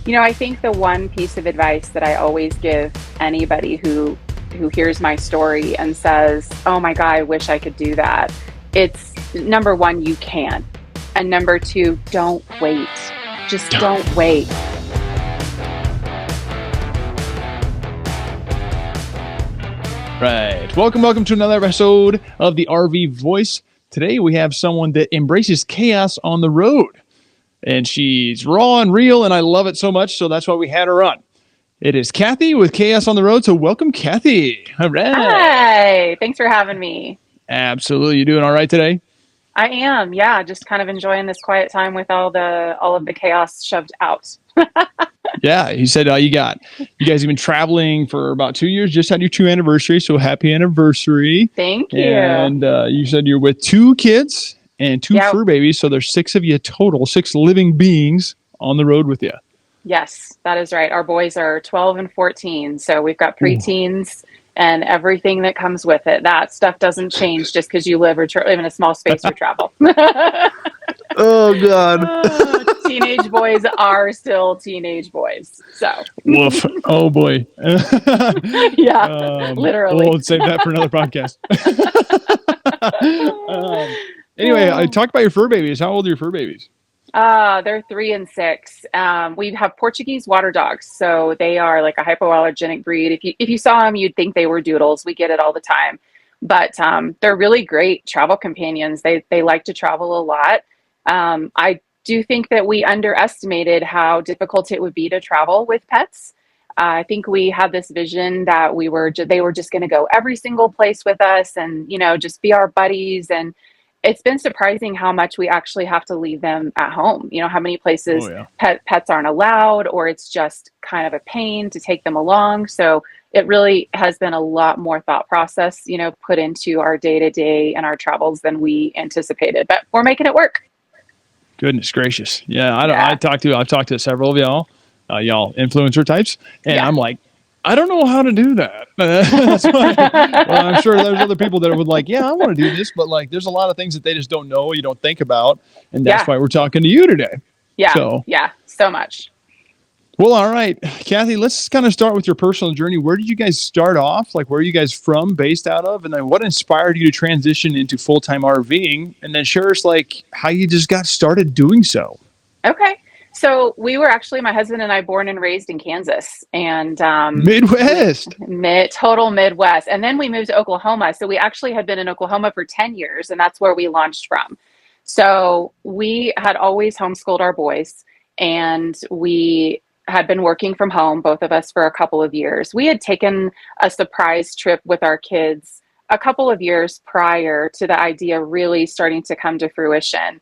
I think the one piece of advice that I always give anybody who hears my story and says, "Oh my God, I wish I could do that." It's number one, you can. And number two, don't wait. Just don't wait. Right. Welcome to another episode of the RV Voice. Today we have someone that embraces chaos on the road. And she's raw and real, and I love it so much, so that's why we had her on. It is Kathy with Chaos on the Road, so welcome, Kathy. All right. Hi. Thanks for having me. Absolutely. You doing all right today? I am, yeah, just kind of enjoying this quiet time with all of the chaos shoved out. Yeah, you said you guys have been traveling for about 2 years, just had your 2 anniversary, so happy anniversary. Thank you. And you said you're with 2 kids and 2 Yeah. fur babies, so there's 6 of you total, 6 living beings on the road with you. Yes, that is right. Our boys are 12 and 14, so we've got preteens and everything that comes with it. That stuff doesn't change just because you live in a small space or travel. Oh, God. Teenage boys are still teenage boys. So, Woof. Oh, boy. yeah, literally. We'll save that for another podcast. Anyway, talk about your fur babies. How old are your fur babies? They're 3 and 6. We have Portuguese water dogs, so they are like a hypoallergenic breed. If you saw them, you'd think they were doodles. We get it all the time, but they're really great travel companions. They like to travel a lot. I do think that we underestimated how difficult it would be to travel with pets. I think we had this vision that they were just going to go every single place with us, and just be our buddies. And it's been surprising how much we actually have to leave them at home. How many places pets aren't allowed, or it's just kind of a pain to take them along. So it really has been a lot more thought process, put into our day to day and our travels than we anticipated. But we're making it work. Goodness gracious. Yeah, I've talked to several of y'all influencer types, and I'm like, I don't know how to do that. That's why, well, I'm sure there's other people that would like, yeah, I want to do this, but like, there's a lot of things that they just don't know, you don't think about, and that's why we're talking to you today. Yeah, so much. Well, all right, Kathy, let's kind of start with your personal journey. Where did you guys start off? Like, where are you guys from, based out of? And then what inspired you to transition into full-time RVing? And then share us, like, how you just got started doing so. Okay. So we were actually, my husband and I, born and raised in Kansas, and Midwest, total Midwest. And then we moved to Oklahoma. So we actually had been in Oklahoma for 10 years, and that's where we launched from. So we had always homeschooled our boys, and we had been working from home, both of us, for a couple of years. We had taken a surprise trip with our kids a couple of years prior to the idea really starting to come to fruition.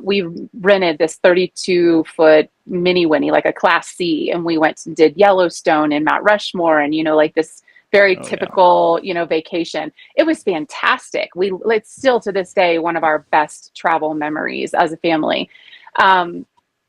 We rented this 32-foot mini Winnie, like a Class C, and we went and did Yellowstone and Mount Rushmore, and like this very typical vacation. It was fantastic. It's still to this day one of our best travel memories as a family.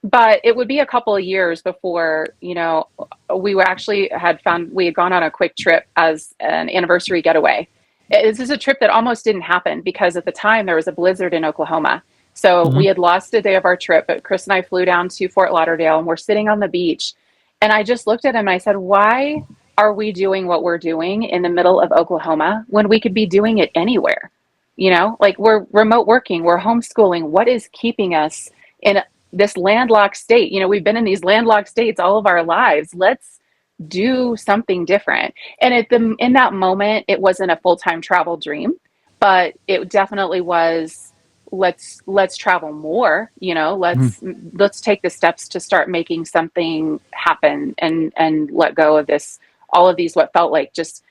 But it would be a couple of years before, we had gone on a quick trip as an anniversary getaway. This is a trip that almost didn't happen because at the time there was a blizzard in Oklahoma. So we had lost a day of our trip, but Chris and I flew down to Fort Lauderdale, and we're sitting on the beach. And I just looked at him and I said, why are we doing what we're doing in the middle of Oklahoma when we could be doing it anywhere? Like, we're remote working, we're homeschooling. What is keeping us in this landlocked state? We've been in these landlocked states all of our lives. Let's do something different. And in that moment, it wasn't a full-time travel dream, but it definitely was, let's travel more, let's take the steps to start making something happen, and let go of all of these, what felt like just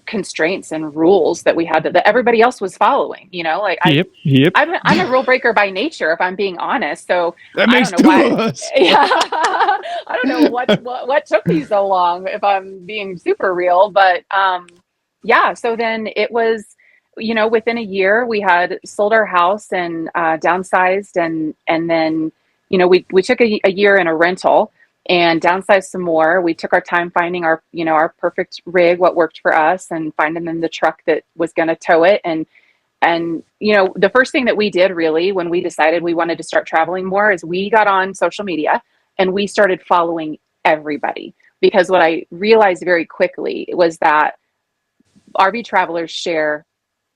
constraints and rules that we had that everybody else was following. I'm a rule breaker by nature, if I'm being honest. So that makes I don't know two why. of us. Yeah, I don't know what took me so long, if I'm being super real. But so then it was, within a year we had sold our house and downsized, and then we took a year in a rental and downsized some more. We took our time finding our perfect rig, what worked for us, and finding them the truck that was going to tow it. And the first thing that we did really when we decided we wanted to start traveling more is we got on social media and we started following everybody, because what I realized very quickly was that RV travelers share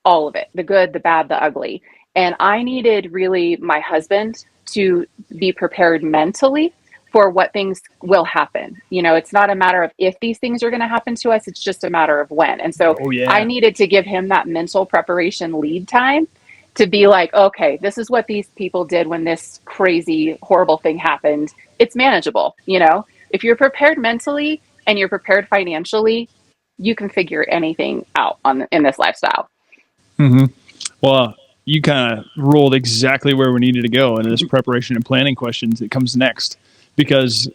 all of it, the good, the bad, the ugly. And I needed really my husband to be prepared mentally for what things will happen. It's not a matter of if these things are going to happen to us, it's just a matter of when. And so Oh I yeah. needed to give him that mental preparation lead time to be like, okay, this is what these people did when this crazy, horrible thing happened. It's manageable. If you're prepared mentally and you're prepared financially, you can figure anything out in this lifestyle. Hmm. Well, you kind of ruled exactly where we needed to go in this preparation and planning questions that comes next, because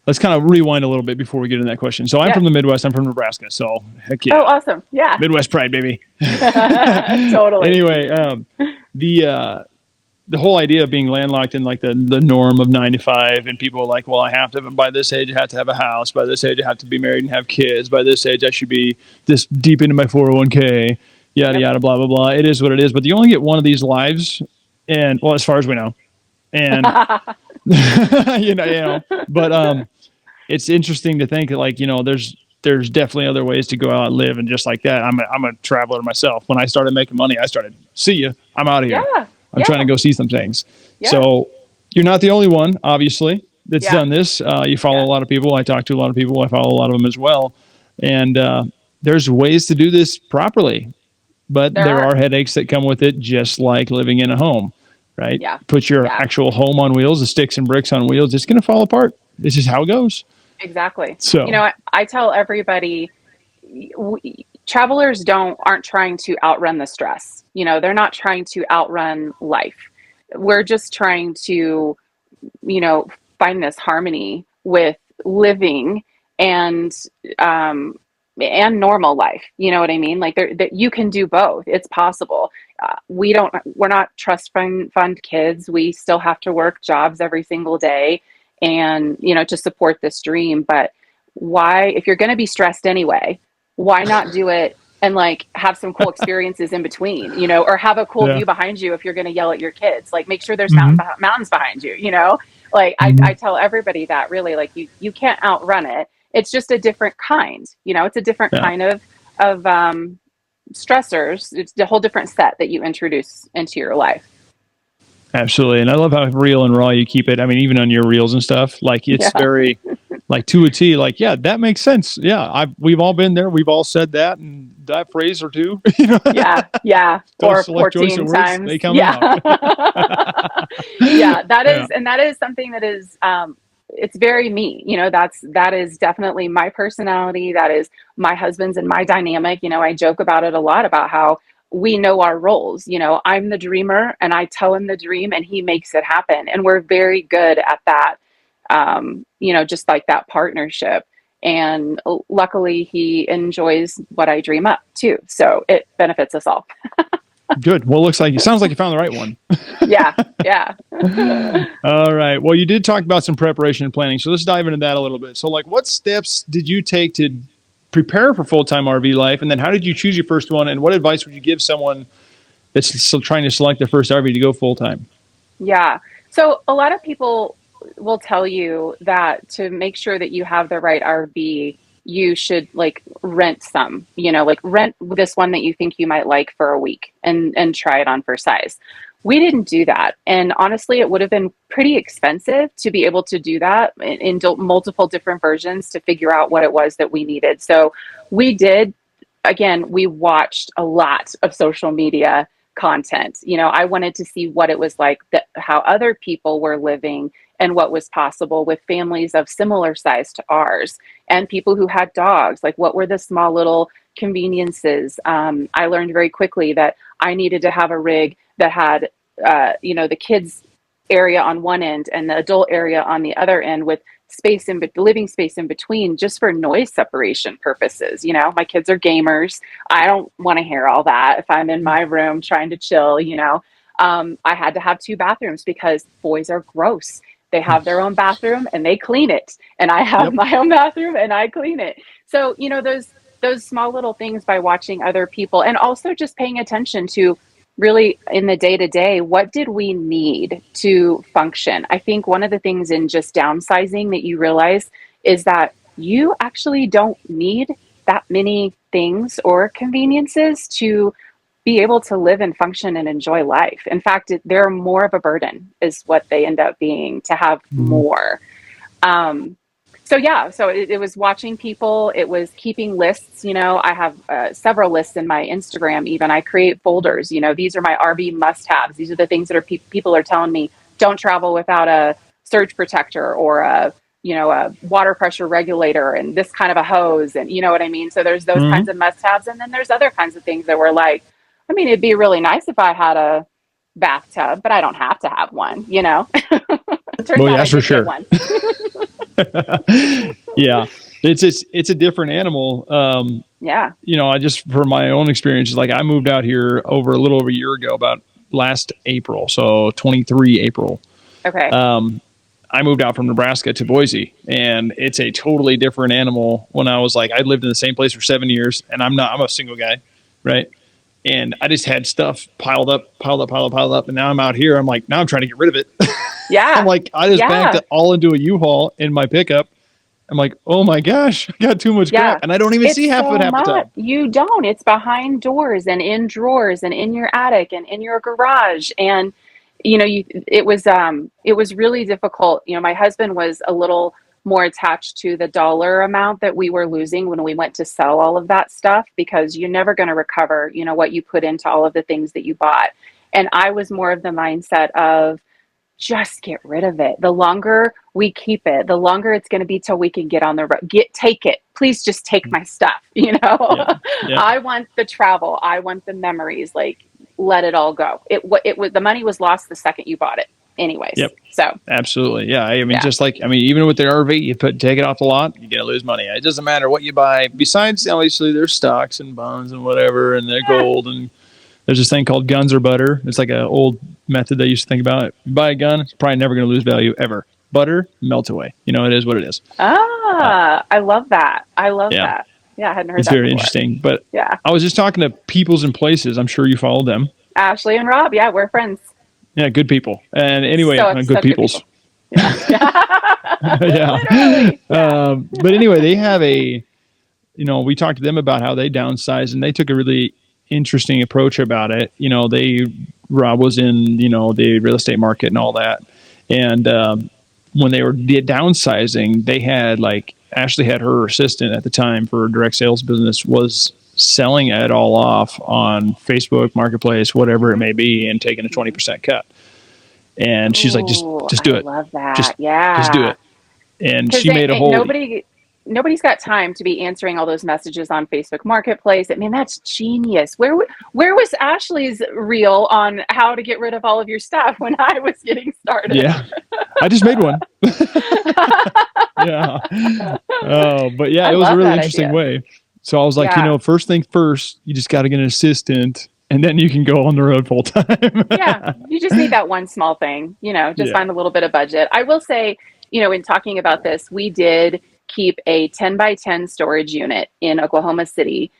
let's kind of rewind a little bit before we get into that question. So I'm Yeah. from the Midwest. I'm from Nebraska. So heck Oh, yeah, awesome. Yeah. Midwest pride, baby. Totally. Anyway, the whole idea of being landlocked in like the norm of 9 to 5, and people are like, well, I have to, by this age I have to have a house, by this age I have to be married and have kids, by this age I should be this deep into my 401k, yada Yep. yada, blah blah blah. It is what it is, but you only get one of these lives, and well, as far as we know, and but it's interesting to think that, like, there's definitely other ways to go out and live, and just like that, I'm a traveler myself. When I started making money, I started, see ya, I'm out of here. Yeah. I'm trying to Yeah. go see some things. Yeah. So you're not the only one, obviously, that's Yeah. done this. You follow Yeah. a lot of people. I talk to a lot of people. I follow a lot of them as well. And there's ways to do this properly, but There there are. are headaches that come with it, just like living in a home, right? Yeah. Put your Yeah. actual home on wheels, the sticks and bricks on wheels, it's going to fall apart. This is how it goes. Exactly. So, I tell everybody, travelers aren't trying to outrun the stress. They're not trying to outrun life. We're just trying to, you know, find this harmony with living and um, and normal life. You know what I mean? Like that you can do both. It's possible. We're not trust fund kids. We still have to work jobs every single day, and to support this dream. But why, if you're going to be stressed anyway, why not do it and like have some cool experiences in between, or have a cool yeah. view behind you if you're going to yell at your kids. Like make sure there's Mm-hmm. mountains behind you. Like I Mm-hmm. tell everybody that really, like you can't outrun it. It's just a different kind. It's a different Yeah. kind of stressors. It's a whole different set that you introduce into your life. Absolutely. And I love how real and raw you keep it. I mean, even on your reels and stuff, like it's Yeah. very like to a T, like, yeah, that makes sense. Yeah. We've all been there. We've all said that and that phrase or two, Yeah, yeah, those or select choice 14 of words, times. they come Yeah. out. Yeah, that Yeah. is, and that is something that is, it's very me. That is definitely my personality. That is my husband's and my dynamic. I joke about it a lot about how we know our roles. I'm the dreamer and I tell him the dream and he makes it happen. And we're very good at that, just like that partnership. And luckily, he enjoys what I dream up too. So it benefits us all. Good. Well, it sounds like you found the right one. Yeah. Yeah. All right. Well, you did talk about some preparation and planning. So let's dive into that a little bit. So, like, what steps did you take to prepare for full-time RV life? And then how did you choose your first one? And what advice would you give someone that's still trying to select their first RV to go full-time? Yeah. So a lot of people will tell you that to make sure that you have the right RV, you should like rent some, like rent this one that you think you might like for a week and try it on for size. We didn't do that. And honestly, it would have been pretty expensive to be able to do that in multiple different versions to figure out what it was that we needed. So we did, again, we watched a lot of social media content. I wanted to see what it was like, how other people were living and what was possible with families of similar size to ours and people who had dogs. Like, what were the small little conveniences? I learned very quickly that I needed to have a rig that had, the kids area on one end and the adult area on the other end, with living space in between, just for noise separation purposes. My kids are gamers. I don't want to hear all that if I'm in my room trying to chill. I had to have two bathrooms because boys are gross. They have their own bathroom and they clean it, and I have Yep. my own bathroom and I clean it. So those small little things, by watching other people and also just paying attention to really in the day to day, what did we need to function? I think one of the things in just downsizing that you realize is that you actually don't need that many things or conveniences to be able to live and function and enjoy life. In fact, they're more of a burden, is what they end up being, to have Mm-hmm. more. Um, so yeah, so it was watching people. It was keeping lists. I have several lists in my Instagram. Even I create folders. These are my RV must-haves. These are the things that people are telling me don't travel without a surge protector or a water pressure regulator and this kind of a hose, and you know what I mean. So there's those Mm-hmm. kinds of must-haves, and then there's other kinds of things that were like, I mean, it'd be really nice if I had a bathtub, but I don't have to have one. Turns Well, out yeah, I for did get sure. one. Yeah, it's a different animal. Yeah. I just, for my own experiences, like I moved out here over a little over a year ago, about last April, so 23 April. Okay. I moved out from Nebraska to Boise, and it's a totally different animal. When I was like, I lived in the same place for 7 years, and I'm a single guy, right? And I just had stuff piled up, and now I'm out here. I'm like, now I'm trying to get rid of it. I'm Yeah. like, I just backed Yeah. it all into a U-Haul in my pickup. I'm like, oh my gosh, I got too much crap, Yeah. and I don't even see It's half of it so half the much. time. You don't. It's behind doors and in drawers and in your attic and in your garage. And it was really difficult. My husband was a little more attached to the dollar amount that we were losing when we went to sell all of that stuff, because you're never going to recover, what you put into all of the things that you bought. And I was more of the mindset of, just get rid of it. The longer we keep it, the longer it's going to be till we can get on the road. Take it. Please just take my stuff. Yeah, yeah, I want the travel. I want the memories. Like, let it all go. It was, the money was lost the second you bought it anyways. yep, So absolutely. Yeah, I mean, yeah. just like, I mean, even with the RV, take it off the lot, you're gonna lose money. It doesn't matter what you buy. Besides, obviously, there's stocks and bonds and whatever, and they're Yeah. gold, and there's this thing called guns or butter. It's like an old method they used to think about. You buy a gun, it's probably never going to lose value ever. Butter, melt away. It is what it is. I love that. I love Yeah, that. Yeah. I hadn't heard it's that very before. interesting. But Yeah. I was just talking to Peoples and Places. I'm sure you follow them. Ashley and Rob. Yeah. We're friends. Yeah, good people. And anyway, good Such good Peoples. people. Yeah. Yeah. Literally. Yeah. But anyway, they have we talked to them about how they downsized, and they took a really interesting approach about it. Rob was in, the real estate market and all that. And when they were downsizing, they had Ashley had her assistant at the time for direct sales business was selling it all off on Facebook Marketplace, whatever it may be, and taking a 20% cut. And she's like, just Ooh, do I it. love that. Just do Yeah. it. And Because she made a whole, nobody's got time to be answering all those messages on Facebook Marketplace. I mean, that's genius. Where was Ashley's reel on how to get rid of all of your stuff when I was getting started? yeah, I just made one. Yeah. Oh, but yeah, I it was a love really that interesting idea. way. So I was like, Yeah. first thing first, you just got to get an assistant, and then you can go on the road full time. Yeah. You just need that one small thing, just Yeah. find a little bit of budget. I will say, in talking about this, we did keep a 10 by 10 storage unit in Oklahoma City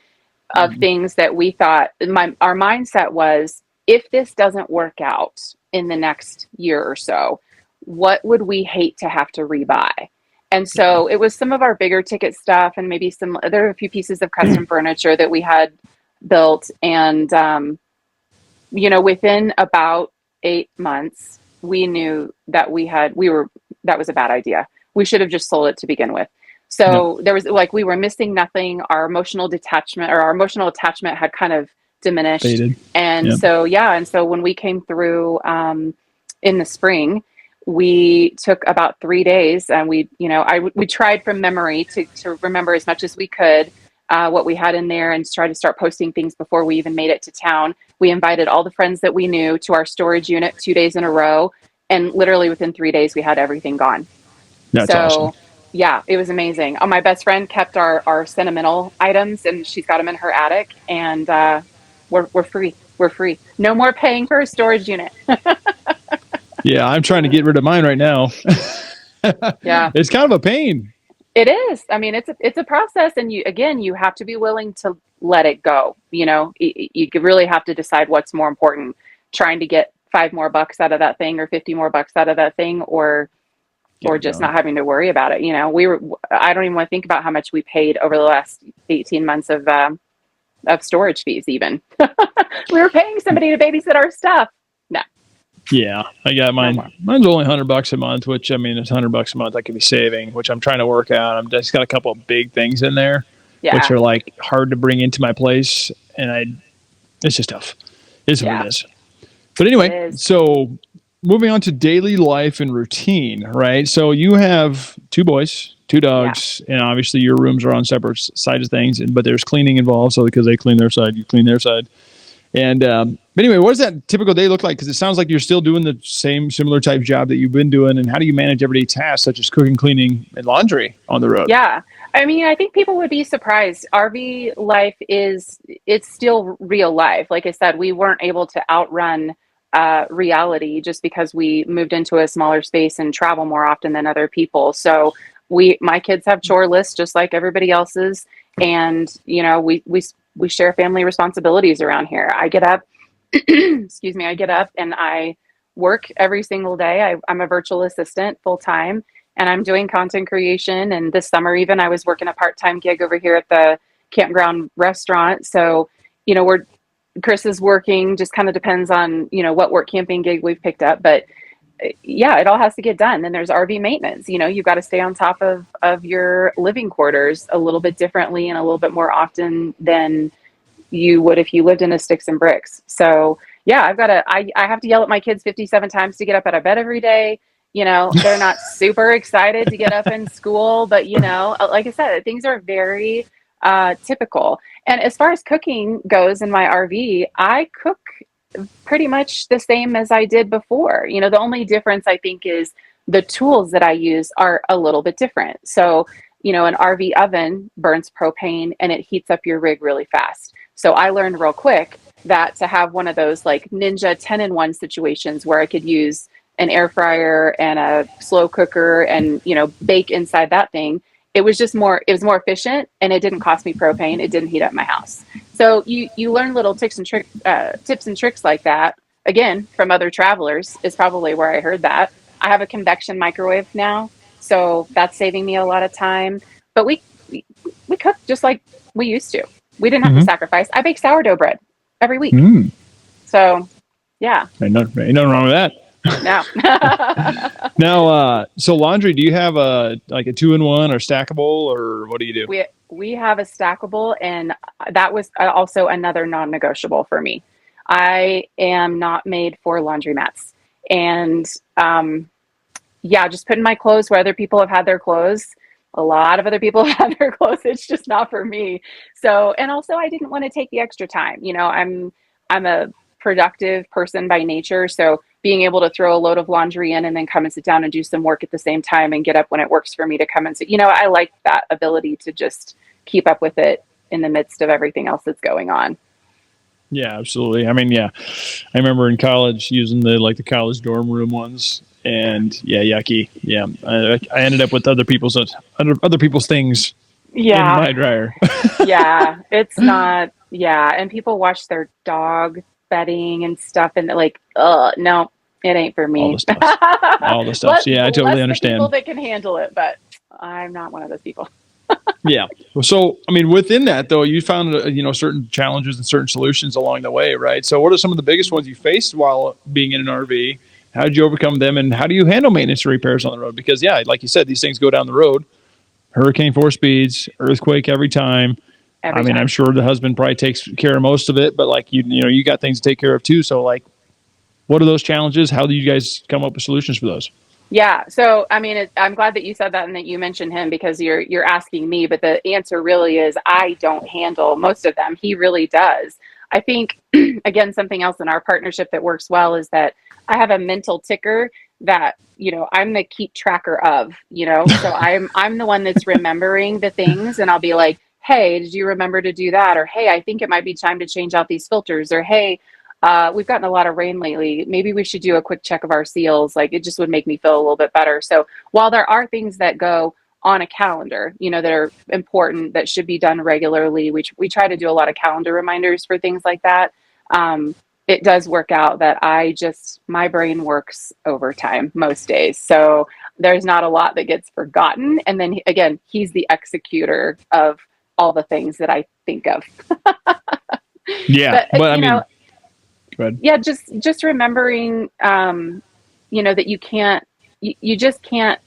of things that we thought, our mindset was, if this doesn't work out in the next year or so, what would we hate to have to rebuy? And so it was some of our bigger ticket stuff, and maybe there were a few pieces of custom furniture that we had built. And, within about 8 months, we knew that that was a bad idea. We should have just sold it to begin with. So there was we were missing nothing. Our emotional attachment had kind of diminished. Faded. And so when we came through in the spring, we took about 3 days, and we tried from memory to remember as much as we could what we had in there, and try to start posting things before we even made it to town. We invited all the friends that we knew to our storage unit 2 days in a row, and literally within 3 days we had everything gone. That's awesome. Yeah, it was amazing. My best friend kept our sentimental items, and she's got them in her attic, and we're free. We're free. No more paying for a storage unit. Yeah, I'm trying to get rid of mine right now. Yeah. It's kind of a pain. It is. I mean, it's a process, and you have to be willing to let it go. You really have to decide what's more important: trying to get five more bucks out of that thing, or 50 more bucks out of that thing, Get or it just done. not having to worry about it. I don't even want to think about how much we paid over the last 18 months of storage fees. Even we were paying somebody to babysit our stuff. No, Yeah, I got no mine. more. Mine's only $100 a month, which I mean, it's $100 a month I could be saving, which I'm trying to work out. I'm just got a couple of big things in there, which Yeah, are like hard to bring into my place, and it's just tough. It is what it yeah, is. But it anyway, is. so moving on to daily life and routine, right? So you have two boys, two Yeah. dogs, and obviously your rooms are on separate sides of things, but there's cleaning involved. So because they clean their side, you clean their side. And but anyway, what does that typical day look like? Because it sounds like you're still doing the same similar type job that you've been doing. And how do you manage everyday tasks such as cooking, cleaning, and laundry on the road? Yeah. I mean, I think people would be surprised. RV life it's still real life. Like I said, we weren't able to outrun reality just because we moved into a smaller space and travel more often than other people. So my kids have chore lists just like everybody else's. And, we share family responsibilities around here. I get up, excuse me, I get up and I work every single day. I'm a virtual assistant full time, and I'm doing content creation. And this summer, even, I was working a part time gig over here at the campground restaurant. So, we're Chris is working, just kind of depends on, what work camping gig we've picked up. But yeah, it all has to get done. Then there's RV maintenance. You've got to stay on top of your living quarters a little bit differently and a little bit more often than you would if you lived in a sticks and bricks. So yeah, I have to yell at my kids 57 times to get up out of bed every day. They're not super excited to get up in school, but like I said, things are very typical. And as far as cooking goes in my RV, I cook pretty much the same as I did before. The only difference I think is the tools that I use are a little bit different. So, an RV oven burns propane and it heats up your rig really fast. So I learned real quick that to have one of those like ninja 10-in-1 situations where I could use an air fryer and a slow cooker and, bake inside that thing, it was more efficient, and it didn't cost me propane. It didn't heat up my house. So you learn little tips and tricks like that. Again, from other travelers is probably where I heard that. I have a convection microwave now, so that's saving me a lot of time. But we cook just like we used to. We didn't have to Mm-hmm. sacrifice. I bake sourdough bread every week. Mm. So yeah, Ain't nothing wrong with that. no. Now, so laundry, do you have like a 2-in-1 or stackable, or what do you do? We have a stackable, and that was also another non-negotiable for me. I am not made for laundromats, and yeah, just putting my clothes where other people have had their clothes. A lot of other people have had their clothes. It's just not for me. So, and also, I didn't want to take the extra time. I'm a productive person by nature, so being able to throw a load of laundry in and then come and sit down and do some work at the same time and get up when it works for me to come and sit. I like that ability to just keep up with it in the midst of everything else that's going on. Yeah, absolutely. I mean, yeah, I remember in college using the college dorm room ones, and yeah, yucky. Yeah, I ended up with other people's things in Yeah, my dryer. yeah, it's not. Yeah, and people watch their dog bedding and stuff, and like, no, it ain't for All the me. stuffs, all the stuffs. Yeah, I totally Bless the people understand. that can handle it, but I'm not one of those people. Yeah. Well, so I mean, within that though, you found certain challenges and certain solutions along the way, right? So, what are some of the biggest ones you faced while being in an RV? How did you overcome them, and how do you handle maintenance and repairs on the road? Because yeah, like you said, these things go down the road. Hurricane force speeds, earthquake every time. I Every mean, I'm time. sure the husband probably takes care of most of it, but like you got things to take care of too. So, like, what are those challenges? How do you guys come up with solutions for those? Yeah. So, I mean, I'm glad that you said that and that you mentioned him, because you're asking me, but the answer really is I don't handle most of them. He really does. I think again, something else in our partnership that works well is that I have a mental ticker that, I'm the keep tracker of, so I'm the one that's remembering the things, and I'll be like, "Hey, did you remember to do that?" Or, "Hey, I think it might be time to change out these filters." Or, "Hey, we've gotten a lot of rain lately. Maybe we should do a quick check of our seals." Like, it just would make me feel a little bit better. So while there are things that go on a calendar, that are important, that should be done regularly. We try to do a lot of calendar reminders for things like that. It does work out that my brain works overtime most days. So there's not a lot that gets forgotten. And then again, he's the executor of all the things that I think of. Yeah. But, I mean, go ahead. yeah, just remembering, that you just can't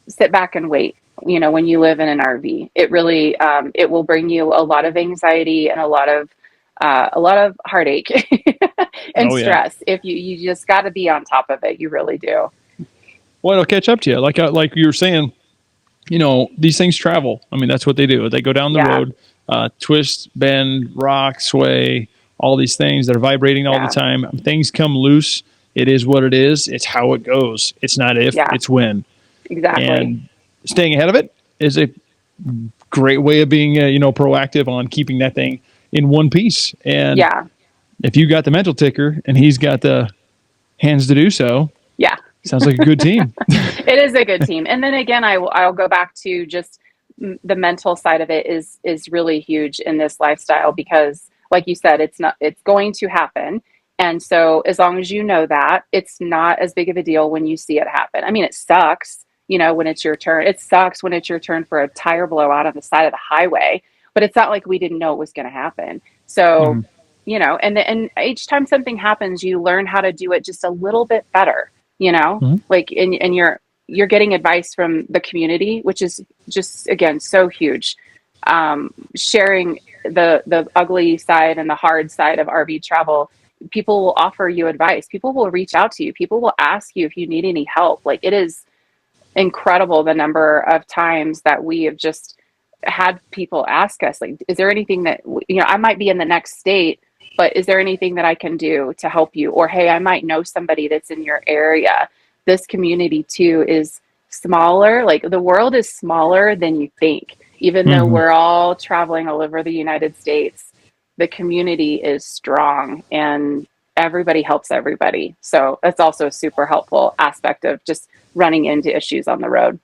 sit back and wait. When you live in an RV, it really, it will bring you a lot of anxiety and a lot of heartache and Oh yeah. stress. If you just got to be on top of it. You really do. Well, it'll catch up to you. Like you were saying, these things travel. I mean, that's what they do. They go down the Yeah. road, twist, bend, rock, sway, all these things that are vibrating all the Yeah. time. Things come loose. It is what it is. It's how it goes. It's not if, Yeah. it's when. Exactly. And staying ahead of it is a great way of being, proactive on keeping that thing in one piece. And Yeah. if you got the mental ticker and he's got the hands to do so, Yeah. sounds like a good team. It is a good team. And then again, I'll go back to just the mental side of it is really huge in this lifestyle, because like you said, it's going to happen. And so as long as you know that, it's not as big of a deal when you see it happen. I mean, it sucks, when it's your turn. It sucks when it's your turn for a tire blowout on the side of the highway, but it's not like we didn't know it was going to happen. So, Mm-hmm. and each time something happens, you learn how to do it just a little bit better, Mm-hmm. like, and you're getting advice from the community, which is just, again, so huge. Sharing the ugly side and the hard side of RV travel. People will offer you advice. People will reach out to you. People will ask you if you need any help. Like, it is incredible the number of times that we have just had people ask us, like, is there anything that, I might be in the next state, but is there anything that I can do to help you? Or, hey, I might know somebody that's in your area. This community too is smaller. Like, the world is smaller than you think. Even though Mm-hmm. we're all traveling all over the United States, the community is strong and everybody helps everybody. So that's also a super helpful aspect of just running into issues on the road.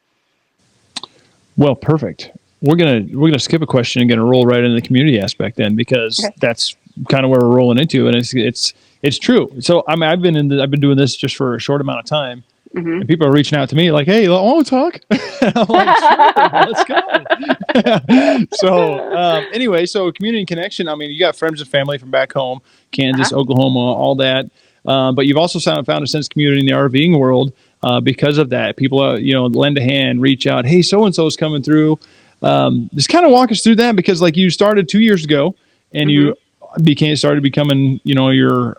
Well, perfect. We're gonna skip a question and gonna roll right into the community aspect then, because Okay. that's kind of where we're rolling into, and it's true. So I've been doing this just for a short amount of time, Mm-hmm. and people are reaching out to me like, "Hey, I want to talk." I'm like, "Sure, let's go." Anyway, so community connection. I mean, you got friends and family from back home, Uh-huh. Kansas, Oklahoma, all that. But you've also found a sense of community in the RVing world because of that. People, lend a hand, reach out. Hey, so and so is coming through. Just kind of walk us through that, because like you started 2 years ago, and Mm-hmm. you started becoming, your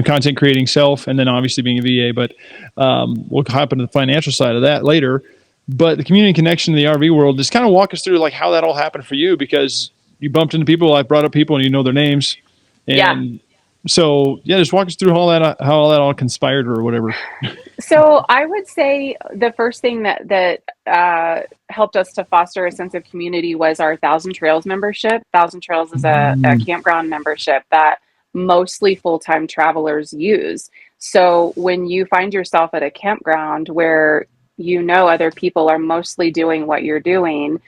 content creating self, and then obviously being a VA. But we'll hop into the financial side of that later. But the community connection in the RV world, just kind of walk us through like how that all happened for you, because you bumped into people. I brought up people, and you know their names, Yeah. and so yeah, just walk us through how all that all conspired or whatever. So I would say the first thing that helped us to foster a sense of community was our Thousand Trails membership. Thousand Trails is a Mm, campground membership that mostly full-time travelers use. So when you find yourself at a campground where other people are mostly doing what you're doing,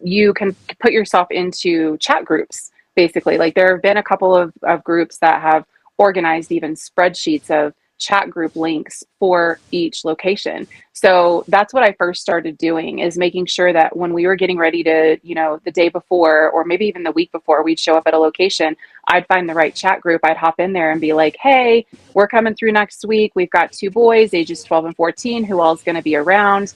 you can put yourself into chat groups. Basically, like, there have been a couple of groups that have organized even spreadsheets of chat group links for each location. So that's what I first started doing, is making sure that when we were getting ready to, the day before or maybe even the week before we'd show up at a location, I'd find the right chat group. I'd hop in there and be like, hey, we're coming through next week. We've got 2 boys, ages 12 and 14. Who all is going to be around?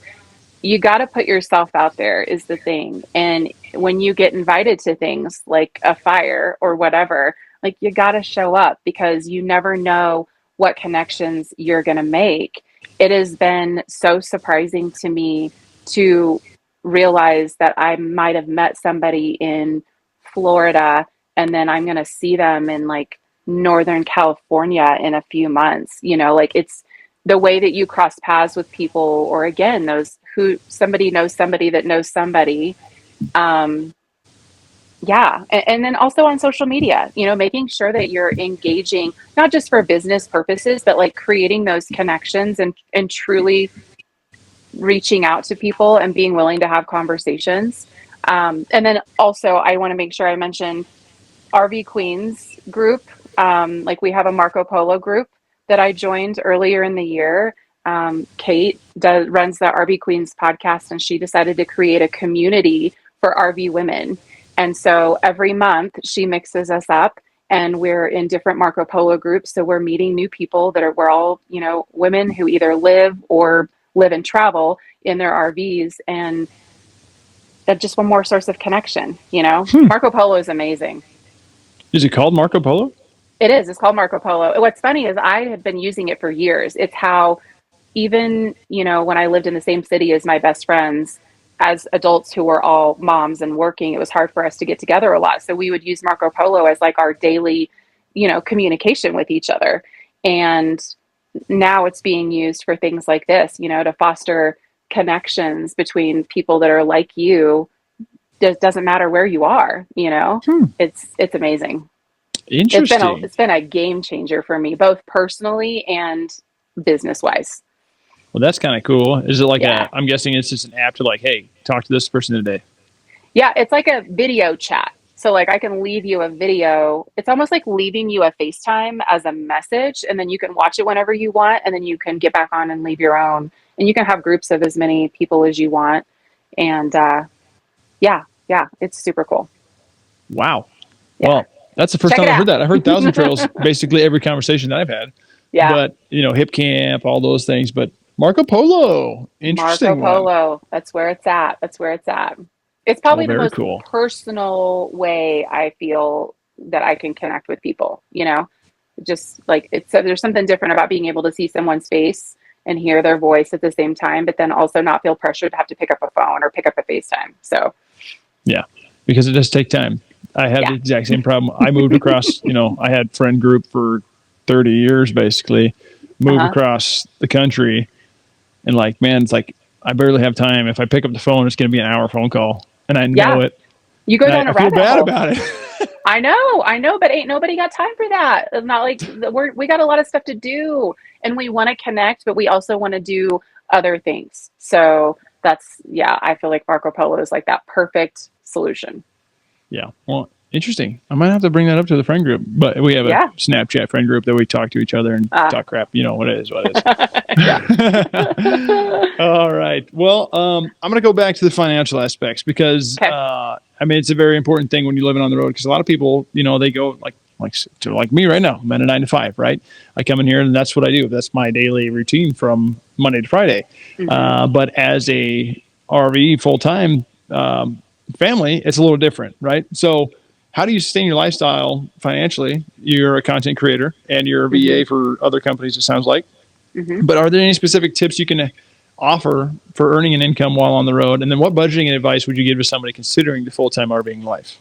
You got to put yourself out there is the thing. And when you get invited to things like a fire or whatever, like, you got to show up, because you never know what connections you're going to make. It has been so surprising to me to realize that I might have met somebody in Florida, and then I'm going to see them in, like, Northern California in a few months. Like, it's the way that you cross paths with people, or again, those who somebody knows somebody that knows somebody. Um, yeah. And then also on social media, making sure that you're engaging, not just for business purposes, but like creating those connections and truly reaching out to people and being willing to have conversations. And then also, I want to make sure I mention RV Queens group. Like we have a Marco Polo group that I joined earlier in the year. Kate runs the RV Queens podcast, and she decided to create a community for RV women. And so every month she mixes us up, and we're in different Marco Polo groups. So we're meeting new people we're all, women who either live and travel in their RVs, and that's just one more source of connection. Marco Polo is amazing. Is it called Marco Polo? It is. It's called Marco Polo. What's funny is I had been using it for years. It's how even, when I lived in the same city as my best friends, as adults who were all moms and working, it was hard for us to get together a lot. So we would use Marco Polo as like our daily, communication with each other. And now it's being used for things like this, to foster connections between people that are like you. It doesn't matter where you are, It's amazing. Interesting. It's been a game changer for me, both personally and business wise. Well, that's kind of cool. Is it like I'm guessing it's just an app to like, hey, talk to this person today. Yeah, it's like a video chat. So like I can leave you a video. It's almost like leaving you a FaceTime as a message, and then you can watch it whenever you want, and then you can get back on and leave your own. And you can have groups of as many people as you want. And yeah, it's super cool. Wow. Yeah. Well, that's the first time I've heard that. I've heard Thousand Trails basically every conversation that I've had. Yeah. But, Hip Camp, all those things. But Marco Polo, interesting. Marco Polo, that's where it's at. It's probably the most personal way I feel that I can connect with people, just like there's something different about being able to see someone's face and hear their voice at the same time, but then also not feel pressured to have to pick up a phone or pick up a FaceTime. So, yeah, because it does take time. I had the exact same problem. I moved across, I had friend group for 30 years, basically, moved across the country, and it's like, I barely have time. If I pick up the phone, it's going to be an hour phone call, and I know it. You go down a rabbit hole. I feel bad about it. I know, but ain't nobody got time for that. It's not like we got a lot of stuff to do, and we want to connect, but we also want to do other things. So I feel like Marco Polo is like that perfect solution. Yeah. Well, interesting. I might have to bring that up to the friend group, but we have a Snapchat friend group that we talk to each other and talk crap. What it is. All right. Well, I'm going to go back to the financial aspects because, it's a very important thing when you're living on the road, because a lot of people, they go like me right now. I'm at a 9 to 5, right? I come in here and that's what I do. That's my daily routine from Monday to Friday. Mm-hmm. But as a RV full-time, family, it's a little different, right? So how do you sustain your lifestyle financially? You're a content creator and you're a VA for other companies, it sounds like. Mm-hmm. But are there any specific tips you can offer for earning an income while on the road? And then what budgeting advice would you give to somebody considering the full-time RVing life?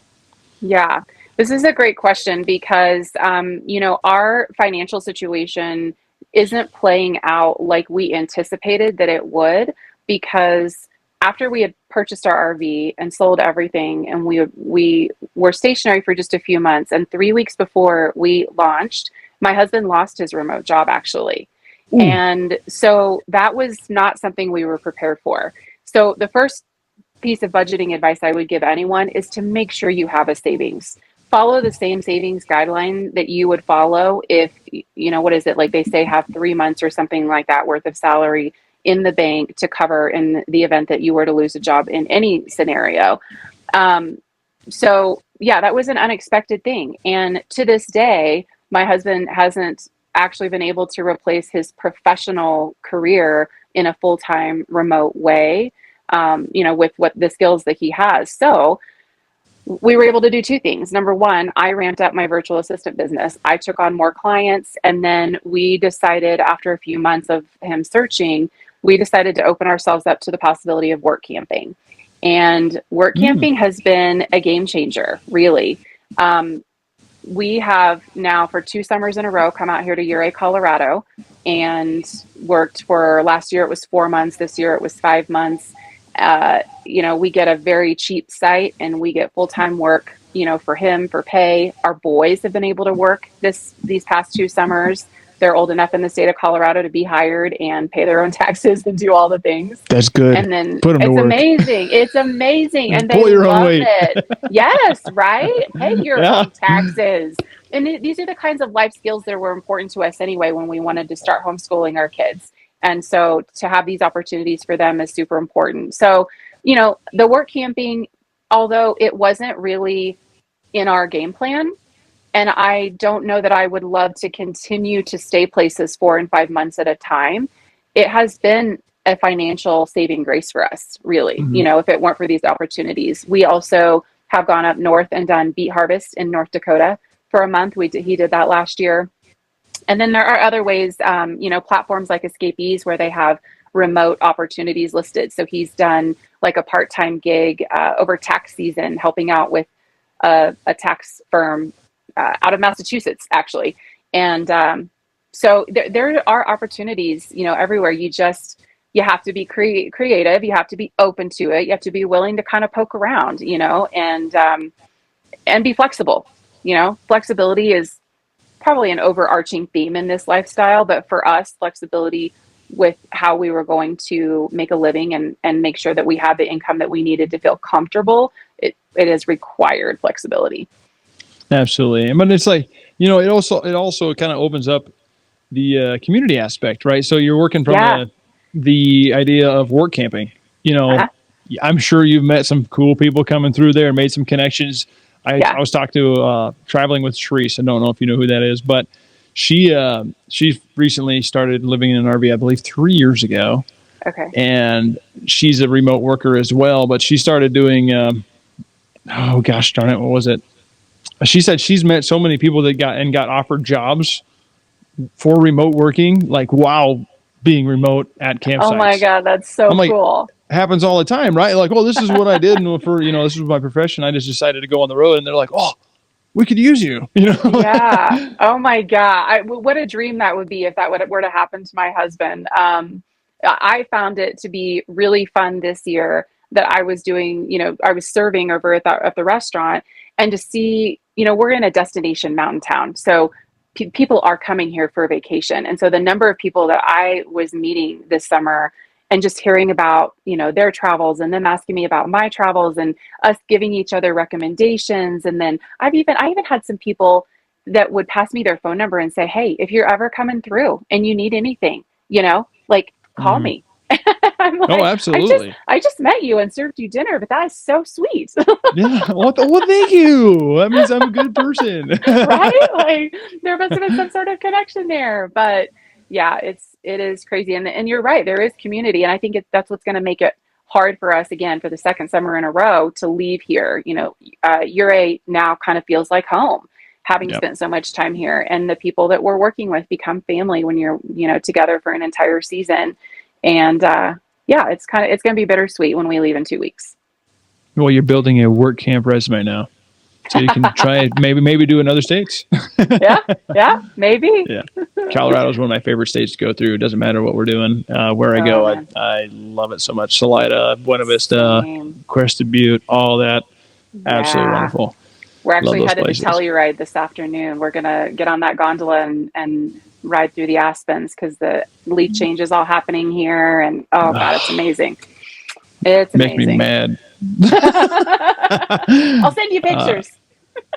Yeah, this is a great question because, our financial situation isn't playing out like we anticipated that it would, because after we had purchased our RV and sold everything, and we were stationary for just a few months, and 3 weeks before we launched, my husband lost his remote job, actually. Ooh. And so that was not something we were prepared for. So the first piece of budgeting advice I would give anyone is to make sure you have a savings. Follow the same savings guideline that you would follow if, what is it, like they say, have 3 months or something like that worth of salary in the bank to cover in the event that you were to lose a job in any scenario. So that was an unexpected thing. And to this day, my husband hasn't actually been able to replace his professional career in a full-time remote way, with what the skills that he has. So we were able to do two things. Number one, I ramped up my virtual assistant business. I took on more clients, and then we decided, after a few months of him searching, we decided to open ourselves up to the possibility of work camping. And work camping has been a game changer, really. We have now for 2 summers in a row come out here to Ouray, Colorado, and worked for, last year it was 4 months. This year it was 5 months. We get a very cheap site and we get full-time work, for him, for pay. Our boys have been able to work these past 2 summers. they're old enough in the state of Colorado to be hired and pay their own taxes and do all the things. That's good. And then Put them to it's work. amazing. It's amazing. And they Pull your own love weight. it. Yes, right? Pay your Yeah. own taxes. And these are the kinds of life skills that were important to us anyway when we wanted to start homeschooling our kids. And so to have these opportunities for them is super important. So, the work camping, although it wasn't really in our game plan, and I don't know that I would love to continue to stay places 4 and 5 months at a time, it has been a financial saving grace for us, really. Mm-hmm. If it weren't for these opportunities. We also have gone up north and done beet harvest in North Dakota for a month. He did that last year. And then there are other ways, platforms like Escapees where they have remote opportunities listed. So he's done like a part-time gig over tax season, helping out with a tax firm out of Massachusetts, actually. And so there are opportunities, everywhere. You have to be creative. You have to be open to it. You have to be willing to kind of poke around, and be flexible. Flexibility is probably an overarching theme in this lifestyle, but for us, flexibility with how we were going to make a living and make sure that we had the income that we needed to feel comfortable, it has required flexibility. Absolutely. But it's like, it also kind of opens up the community aspect, right? So you're working from the idea of work camping, I'm sure you've met some cool people coming through there and made some connections. I was talking to Traveling with Sharice. I don't know if you know who that is, but she's recently started living in an RV, I believe 3 years ago. Okay. And she's a remote worker as well, but she started doing, oh gosh darn it, what was it? She said she's met so many people that got offered jobs for remote working, like while being remote at campsites. Oh my God, that's so cool. Happens all the time, right? Like, oh, this is what I did, and this is my profession. I just decided to go on the road, and they're like, oh, we could use you. Yeah. Oh my God. What a dream that would be if that were to happen to my husband. I found it to be really fun this year that I was doing. I was serving over at the restaurant, and to see, we're in a destination mountain town, so people are coming here for a vacation, and so the number of people that I was meeting this summer and just hearing about, their travels and them asking me about my travels and us giving each other recommendations. And then I even had some people that would pass me their phone number and say, hey, if you're ever coming through and you need anything, call me. I'm like, oh, absolutely. I just met you and served you dinner, but that is so sweet. Yeah. Well, thank you. That means I'm a good person. Right? Like there must have been some sort of connection there, but yeah, it is crazy. And you're right. There is community. And I think that's what's going to make it hard for us again, for the second summer in a row to leave here. Ouray now kind of feels like home, having spent so much time here, and the people that we're working with become family when you're, together for an entire season. And, it's going to be bittersweet when we leave in 2 weeks. Well, you're building a work camp resume now, so you can try maybe do in other states. yeah, maybe. Yeah, Colorado is one of my favorite states to go through. It doesn't matter what we're doing. Where I go, I love it so much. Salida, Buena Vista, Crested Butte, all that. Absolutely wonderful. We're actually headed to Telluride this afternoon. We're gonna get on that gondola and ride through the Aspens because the leaf change is all happening here, and oh God, it's amazing. It's amazing. Make me mad. I'll send you pictures.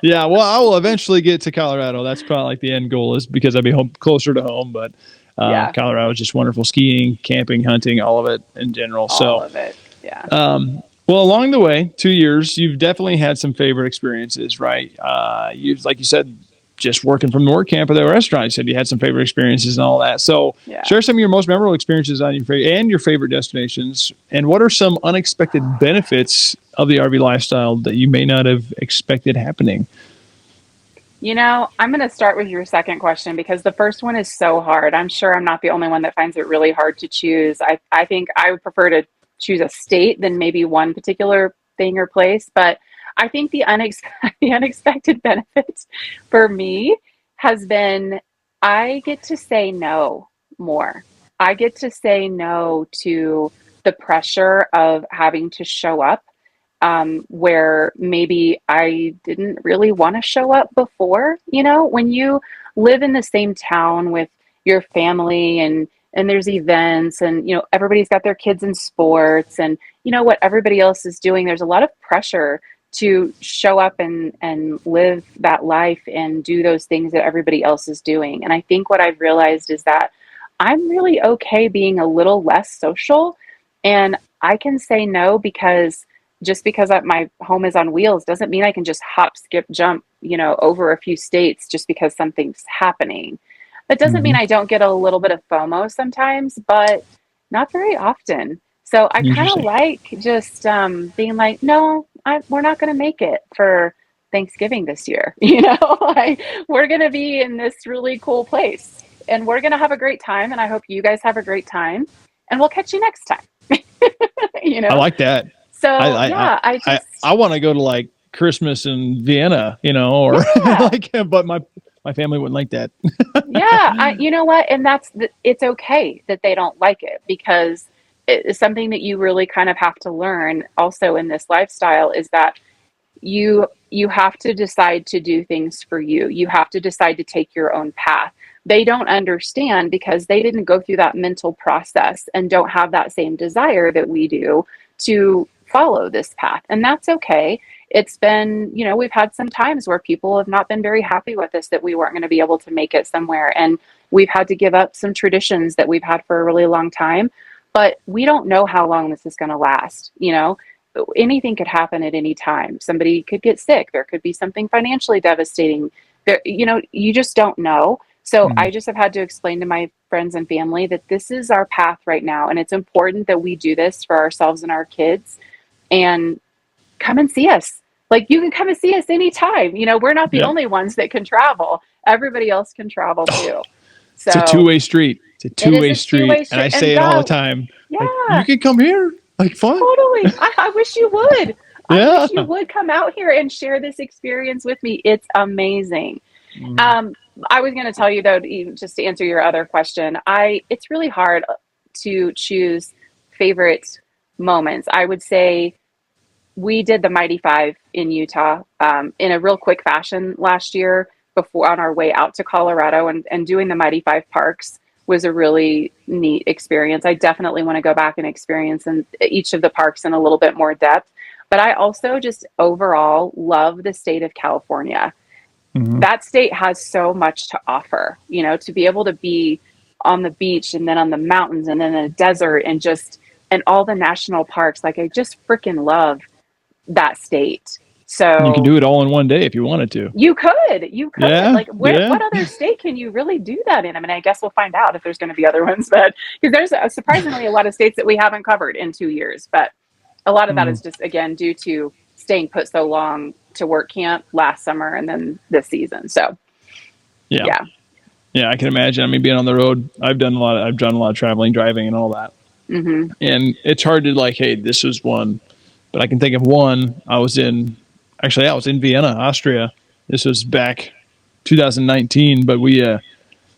Yeah, well, I will eventually get to Colorado. That's probably like the end goal, is because I'd be closer to home. But Colorado is just wonderful. Skiing, camping, hunting, all of it in general. All of it, yeah. Well, along the way, 2 years, you've definitely had some favorite experiences, right? Like you said, just working from the work camp at the restaurant, you said you had some favorite experiences and all that. So share some of your most memorable experiences on your favorite destinations. And what are some unexpected benefits of the RV lifestyle that you may not have expected happening? I'm going to start with your second question because the first one is so hard. I'm sure I'm not the only one that finds it really hard to choose. I think I would prefer to choose a state than maybe one particular thing or place, but I think the unexpected benefit for me has been I get to say no more. I get to say no to the pressure of having to show up where maybe I didn't really want to show up before. When you live in the same town with your family, and there's events, and everybody's got their kids in sports, and what everybody else is doing. There's a lot of pressure to show up and live that life and do those things that everybody else is doing. And I think what I've realized is that I'm really okay being a little less social, and I can say no, because just because my home is on wheels doesn't mean I can just hop, skip, jump, over a few states just because something's happening. That doesn't mean I don't get a little bit of FOMO sometimes, but not very often. So I kind of like just being like, no, we're not going to make it for Thanksgiving this year. Like, we're going to be in this really cool place, and we're going to have a great time. And I hope you guys have a great time, and we'll catch you next time. I like that. So I want to go to like Christmas in Vienna, or like, but my family wouldn't like that. You know what? And it's okay that they don't like it, because it's something that you really kind of have to learn also in this lifestyle, is that you have to decide to do things for you. You have to decide to take your own path. They don't understand because they didn't go through that mental process and don't have that same desire that we do to follow this path. And that's okay. It's been, we've had some times where people have not been very happy with us, that we weren't going to be able to make it somewhere. And we've had to give up some traditions that we've had for a really long time. But we don't know how long this is going to last. Anything could happen at any time. Somebody could get sick. There could be something financially devastating. You just don't know. So I just have had to explain to my friends and family that this is our path right now. And it's important that we do this for ourselves and our kids. And come and see us. Like, you can come and see us anytime. We're not the only ones that can travel. Everybody else can travel too. So it's a two-way street. It's a two-way street. And I say it all the time. Yeah. Like, you can come here. Like, fun. Totally. I wish you would. Yeah. I wish you would come out here and share this experience with me. It's amazing. I was going to tell you, though, just to answer your other question, it's really hard to choose favorite moments. I would say we did the Mighty Five in Utah in a real quick fashion last year, before on our way out to Colorado, and doing the Mighty Five parks was a really neat experience. I definitely want to go back and experience in each of the parks in a little bit more depth. But I also just overall love the state of California. That state has so much to offer, to be able to be on the beach, and then on the mountains, and then in the desert, and all the national parks. Like, I just freaking love that state. So you can do it all in one day if you wanted to. You could. Yeah, like, what other state can you really do that in? I mean, I guess we'll find out if there's going to be other ones, but because there's surprisingly a lot of states that we haven't covered in 2 years, but a lot of that is just, again, due to staying put so long to work camp last summer and then this season. So yeah, I can imagine. I mean, being on the road, I've done a lot of traveling, driving, and all that. And it's hard to like, hey, this is one, but I can think of one. I was in Vienna, Austria. This was back 2019, but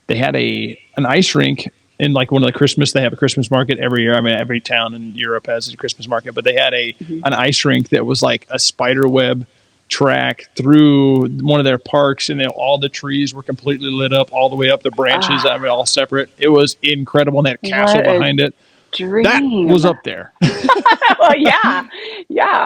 they had an ice rink in like one of the Christmas. They have a Christmas market every year. I mean, every town in Europe has a Christmas market, but they had an ice rink that was like a spider web track through one of their parks, and all the trees were completely lit up all the way up, the branches, I mean, all separate. It was incredible. And that castle behind it, dream. That was up there. Well, yeah,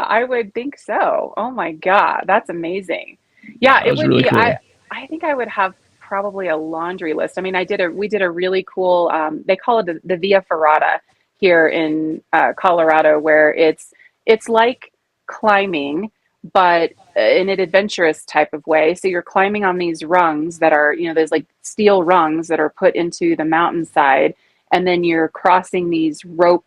I would think so. Oh my God, that's amazing. Yeah, it would really be. Cool. I think I would have probably a laundry list. I mean, we did a really cool. They call it the Via Ferrata here in Colorado, where it's like climbing, but in an adventurous type of way. So you're climbing on these rungs that are, there's like steel rungs that are put into the mountainside, and then you're crossing these rope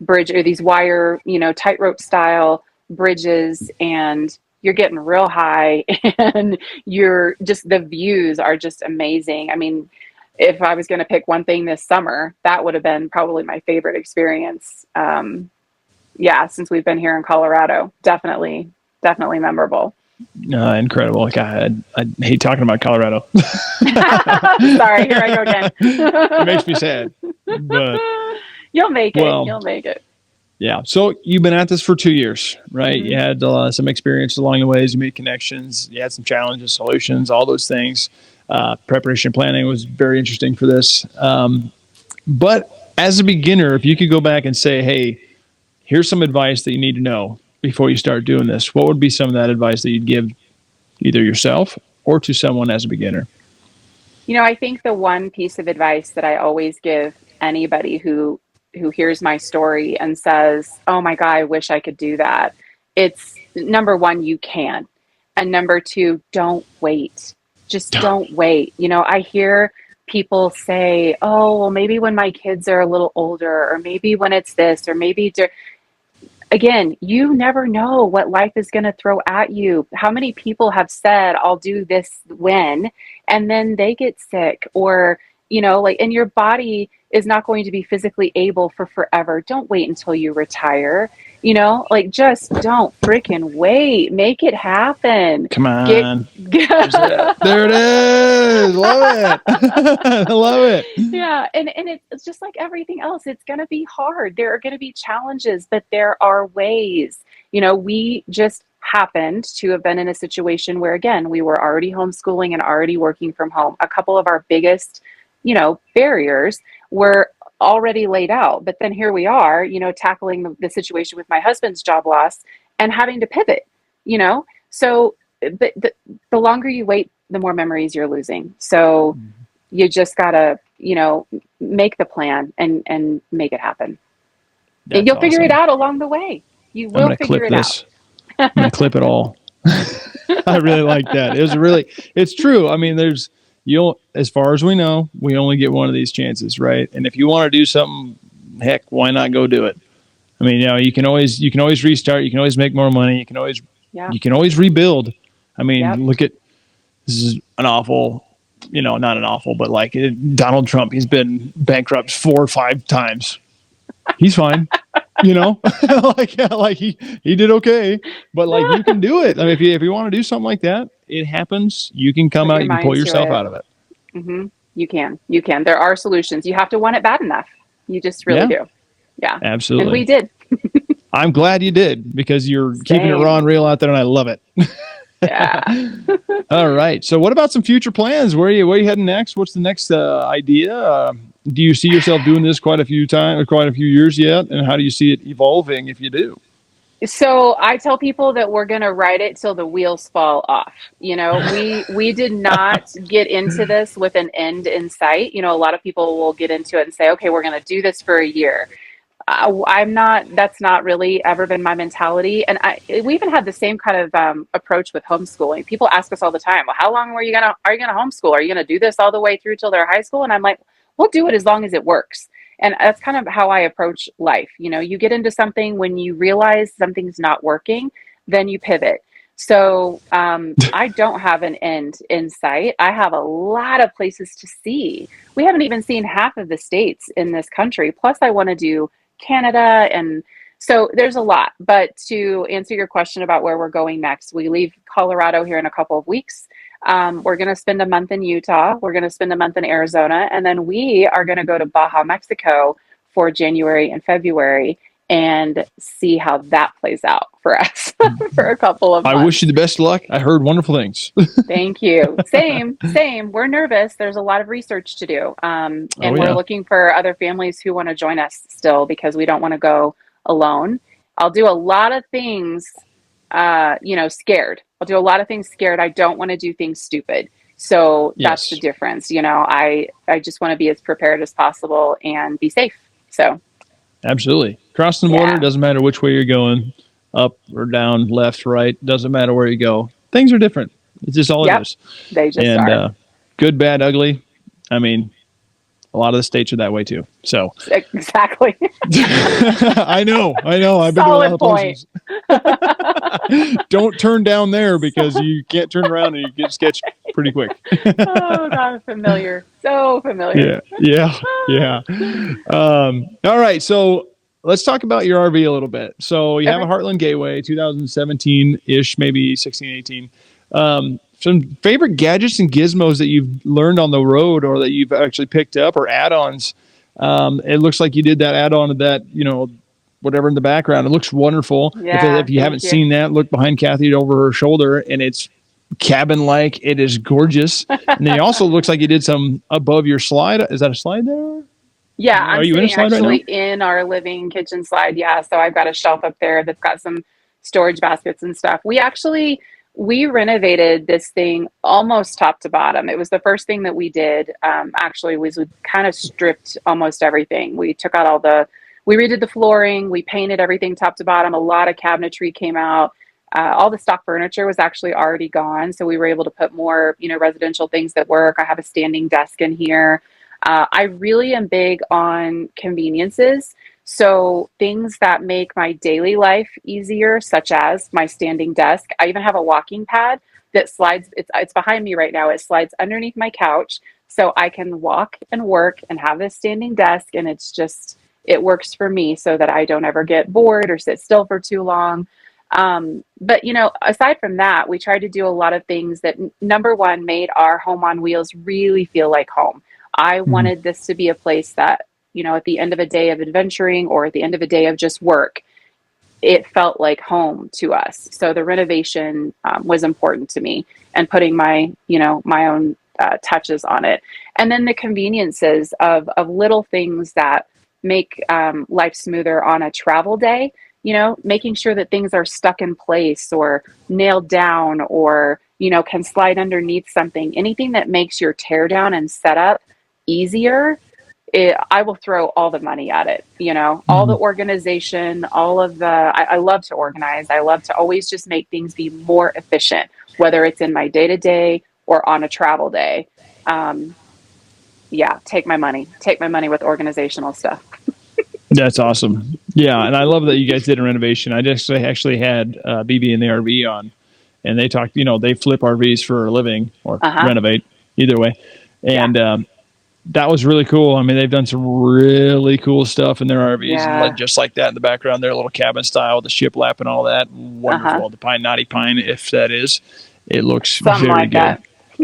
bridge or these wire, tightrope style bridges, and you're getting real high, and the views are just amazing. I mean, if I was going to pick one thing this summer, that would have been probably my favorite experience. Since we've been here in Colorado, definitely memorable. Incredible. Like I hate talking about Colorado. Sorry, here I go again. It makes me sad, but you'll make it. You'll make it. Yeah. So you've been at this for 2 years, right? Mm-hmm. You had some experience along the ways. You made connections. You had some challenges, solutions, all those things. Preparation planning was very interesting for this. But as a beginner, if you could go back and say, hey, here's some advice that you need to know before you start doing this, what would be some of that advice that you'd give either yourself or to someone as a beginner? I think the one piece of advice that I always give anybody who hears my story and says, "Oh my God, I wish I could do that." It's number one, you can. And number two, don't wait. Just don't wait. I hear people say, "Oh, well, maybe when my kids are a little older, or maybe when it's this, or maybe again, you never know what life is going to throw at you. How many people have said, I'll do this when, and then they get sick, or, and your body is not going to be physically able for forever. Don't wait until you retire. Just don't freaking wait. Make it happen. Come on. There it is. Love it. I love it. Yeah. And it's just like everything else. It's going to be hard. There are going to be challenges, but there are ways. We just happened to have been in a situation where, again, we were already homeschooling and already working from home. A couple of our biggest, barriers were already laid out. But then here we are, tackling the situation with my husband's job loss and having to pivot, So but the longer you wait, the more memories you're losing. So you just gotta, make the plan and make it happen. That's and you'll figure awesome. it out along the way. You will figure it out. I'm going to clip it all. I really like that. It's true. I mean, as far as we know, we only get one of these chances, right? And if you want to do something, heck, why not go do it? I mean, you can always restart. You can always make more money. You can always rebuild. I mean, look at, this is an awful, not an awful, but like Donald Trump, he's been bankrupt 4 or 5 times. He's fine. like he did okay, but like you can do it. I mean, if you want to do something like that, it happens. You can come out, you can pull yourself out of it. Mm-hmm. You can. There are solutions. You have to want it bad enough. You just really do. Yeah, absolutely. And we did. I'm glad you did, because you're keeping it raw and real out there, and I love it. Yeah. All right. So what about some future plans? Where are you heading next? What's the next idea? Do you see yourself doing this quite a few years yet? And how do you see it evolving if you do? So I tell people that we're going to ride it till the wheels fall off. We did not get into this with an end in sight. A lot of people will get into it and say, okay, we're going to do this for a year. That's not really ever been my mentality. And we even had the same kind of approach with homeschooling. People ask us all the time, well, how long are you going to homeschool? Are you going to do this all the way through till they're high school? And I'm like, we'll do it as long as it works. And that's kind of how I approach life. You get into something when you realize something's not working, then you pivot. So I don't have an end in sight. I have a lot of places to see. We haven't even seen half of the states in this country. Plus I want to do Canada. And so there's a lot. But to answer your question about where we're going next, we leave Colorado here in a couple of weeks. We're going to spend a month in Utah. We're going to spend a month in Arizona. And then we are going to go to Baja, Mexico for January and February and see how that plays out for us for a couple of months. I wish you the best of luck. I heard wonderful things. Thank you. Same. We're nervous. There's a lot of research to do. We're looking for other families who want to join us still, because we don't want to go alone. I'll do a lot of things, scared. I'll do a lot of things scared. I don't want to do things stupid. So that's the difference. I just want to be as prepared as possible and be safe. So. Absolutely. Crossing the border, doesn't matter which way you're going, up or down, left, right, doesn't matter where you go. Things are different. It's just all it is. They just are. Good, bad, ugly. I mean, a lot of the states are that way too. So exactly. I know. I've been to a lot of places. Don't turn down there, because you can't turn around and you get sketched pretty quick. Oh, God, familiar. So familiar. Yeah. All right. So let's talk about your RV a little bit. So you have a Heartland Gateway, 2017-ish, maybe 16, 18. Some favorite gadgets and gizmos that you've learned on the road, or that you've actually picked up, or add-ons. It looks like you did that add-on to that, whatever in the background. It looks wonderful. Yeah, if you haven't seen that, look behind Kathy over her shoulder, and it's cabin-like. It is gorgeous. And then it also looks like you did some above your slide. Is that a slide there? Yeah, Are I'm you in a sitting slide right now? actually in our living kitchen slide. Yeah, so I've got a shelf up there that's got some storage baskets and stuff. We renovated this thing almost top to bottom. It was the first thing that we did. Actually, was we kind of stripped almost everything. We took out we redid the flooring, we painted everything top to bottom. A lot of cabinetry came out. All the stock furniture was actually already gone, so we were able to put more, residential things that work. I have a standing desk in here. I really am big on conveniences. So things that make my daily life easier, such as my standing desk. I even have a walking pad that slides. It's behind me right now. It slides underneath my couch, so I can walk and work and have this standing desk. And it works for me so that I don't ever get bored or sit still for too long. But aside from that, we tried to do a lot of things that, number one, made our home on wheels really feel like home. I Mhm. wanted this to be a place that, at the end of a day of adventuring or at the end of a day of just work, it felt like home to us. So the renovation was important to me, and putting my own touches on it. And then the conveniences of little things that make life smoother on a travel day, making sure that things are stuck in place or nailed down or, can slide underneath something. Anything that makes your tear down and setup easier, I will throw all the money at it, all the Mhm. organization, I love to organize. I love to always just make things be more efficient, whether it's in my day to day or on a travel day. Um, yeah, take my money with organizational stuff. That's awesome. Yeah, and I love that you guys did a renovation. I just actually had BB in the RV on, and they talked. They flip RVs for a living or Uh-huh. renovate, either way. Yeah. And that was really cool. I mean, they've done some really cool stuff in their RVs, and Yeah. just like that in the background, their little cabin style, the shiplap and all that. Uh-huh. Wonderful. The pine, knotty pine, if that is, it looks Something very like good. that.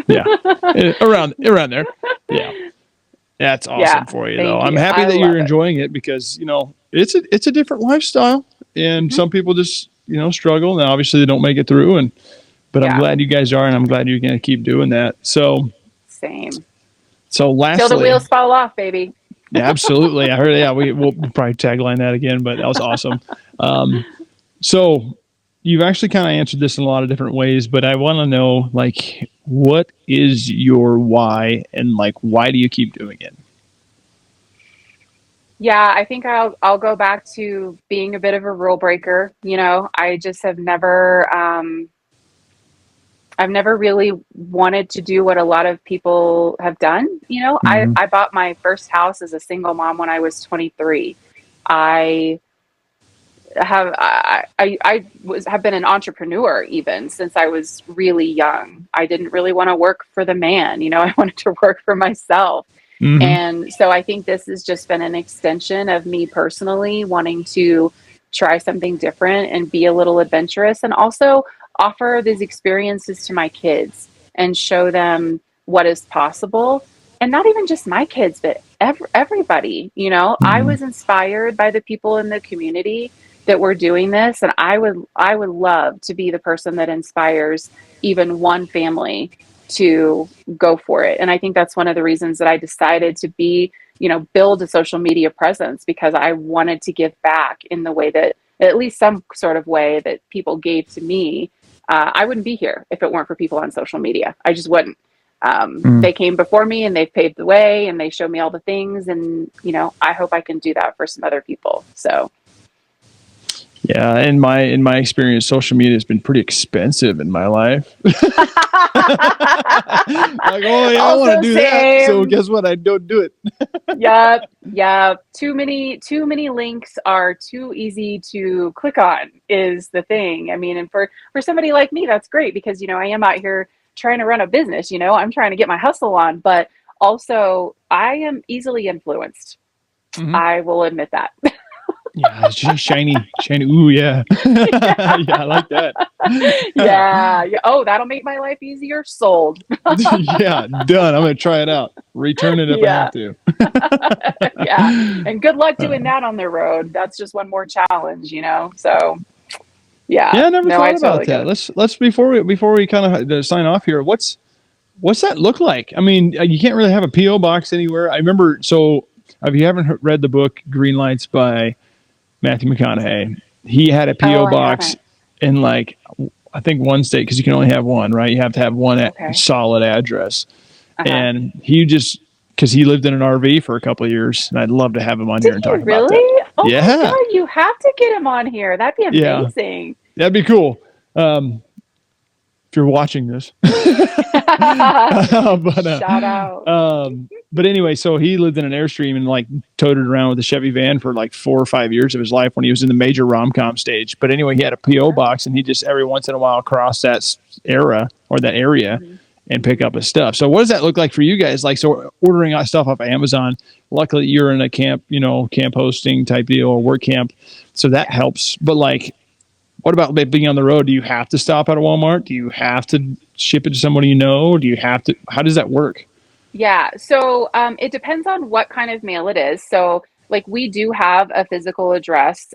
Yeah, around there. Yeah. That's Yeah. awesome for you, though. Thank I'm you. happy I that you're love it. enjoying it because it's a different lifestyle, and Hmm. some people just struggle, and obviously they don't make it through. But I'm Yeah. glad you guys are, and I'm glad you're going to keep doing that. Same. So Till the lastly, wheels fall off, baby. yeah, absolutely. I heard. Yeah, we'll probably tagline that again, but that was awesome. Um, so you've actually kind of answered this in a lot of different ways, but I want to know, like, what is your why, and like, why do you keep doing it? Yeah, I think I'll go back to being a bit of a rule breaker. I just have never I've never really wanted to do what a lot of people have done. Mm-hmm. I bought my first house as a single mom when I was 23. I have been an entrepreneur even since I was really young. I didn't really want to work for the man, I wanted to work for myself. Mm-hmm. And so I think this has just been an extension of me personally wanting to try something different and be a little adventurous, and also offer these experiences to my kids and show them what is possible. And not even just my kids, but everybody. I Mm-hmm. was inspired by the people in the community that were doing this, and I would love to be the person that inspires even one family to go for it. And I think that's one of the reasons that I decided to build a social media presence, because I wanted to give back in the way that, at least some sort of way that people gave to me. I wouldn't be here if it weren't for people on social media. I just wouldn't. They came before me and they've paved the way and they showed me all the things. And, I hope I can do that for some other people. So, Yeah, in my experience, social media has been pretty expensive in my life. Like, oh yeah, I want to also do that. So same. guess what? I don't do it. Yep, yep. Too many links are too easy to click on is the thing. I mean, and for somebody like me, that's great because I am out here trying to run a business, I'm trying to get my hustle on, but also I am easily influenced. Hmm. I will admit that. Yeah, it's just shiny, shiny. Ooh, yeah, Yeah. yeah, I like that. Yeah. Yeah. Oh, that'll make my life easier. Sold. Yeah, done. I'm gonna try it out. Return it if I have Yeah. to. Yeah. And good luck Uh, doing that on the road. That's just one more challenge. So Yeah. Yeah, I never No, I thought about totally get that. it. Let's before we kind of sign off here. What's that look like? I mean, you can't really have a PO box anywhere. I remember. So if you haven't read the book Green Lights by Matthew McConaughey, he had a Oh, PO I box haven't. in like I think one state because you can only have one, right? You have to have one Okay. solid address, Uh-huh. and he just because he lived in an RV for a couple of years, and I'd love to have him on here Did and he talk about that. really? Oh my Yeah, God, you have to get him on here. That'd be yeah, amazing. that'd be cool. If you're watching this, but Shout out. but anyway, so he lived in an Airstream and like toted around with a Chevy van for like 4 or 5 years of his life when he was in the major rom-com stage. But anyway, he had a PO Oh. box and he just every once in a while cross that era or that area Mhm. and pick up his stuff. So what does that look like for you guys? Like, so ordering stuff off of Amazon. Luckily, you're in a camp, camp hosting type deal or work camp, so that Yeah. helps. But like, what about being on the road? Do you have to stop at a Walmart? Do you have to ship it to somebody you know? Do you have to? How does that work? Yeah. So it depends on what kind of mail it is. So, like, we do have a physical address.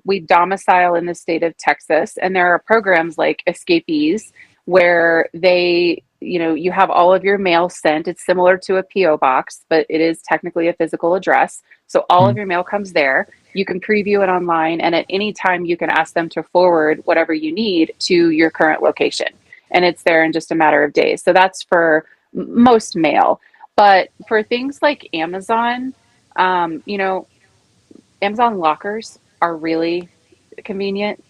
We domicile in the state of Texas, and there are programs like Escapees where you have all of your mail sent. It's similar to a PO box, but it is technically a physical address. So, all Hmm. of your mail comes there. You can preview it online, and at any time, you can ask them to forward whatever you need to your current location. And it's there in just a matter of days. So, that's for most mail. But for things like Amazon, um, you know, Amazon lockers are really convenient.